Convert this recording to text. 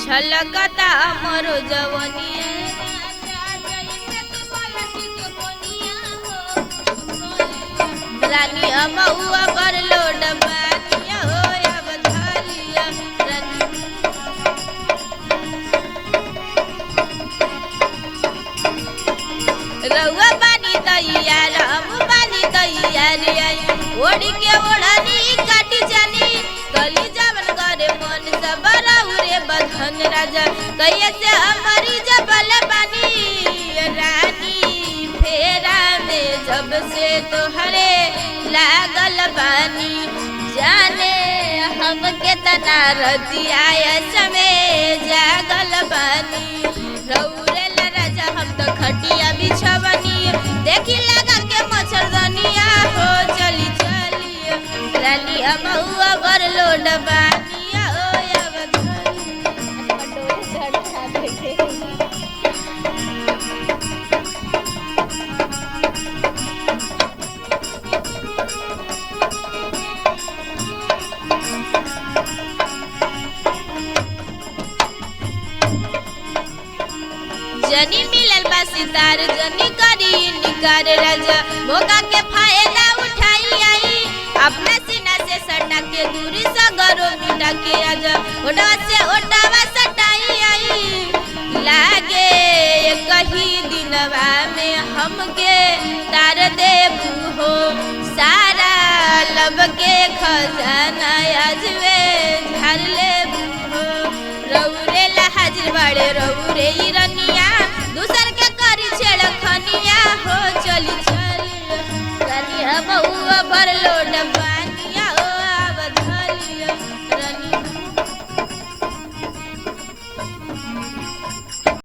छलकता हमरो जवनिया रानी अमहुआ पर लोड बानिया हो अब धलिया रउआ बानी तैयार हम बानी तैयार ओढ़ी के ओढ़नी काटी जानी गली जवन करे मन सब रउरे बधन राजा कहिए से हमारी जबल बानी रानी फेरा में जब से तोहरे लागल बानी जाने हम केतना रतिया समय जागल बानी रउरे ला राजा हम तो खटिया बिछवनी देखी लगा के मच्छरदनिया हो चली चली रानी अमहुआ बर लोड बानिया ओ अब कटोरे चढ़ा देखे जनी मिलल बा सितार जनी करी निकार राजा मौका के फायदा उठाई आई अपना सीना से सटा के दूरी सगरो मिटा के आजा ओटवा से ओटवा सटाई आई लागे कही दिनवा में हमके तार देबू हो सारा लब के खजाना आज वे झाड़ लेबू हो रउरे ला हाजिर बाड़े रउरे ही रनिया दूसर के करी छेड़ खनिया हो चली चली रानी अमहुआ पर लोड बानिया ओ अब धलिया रानी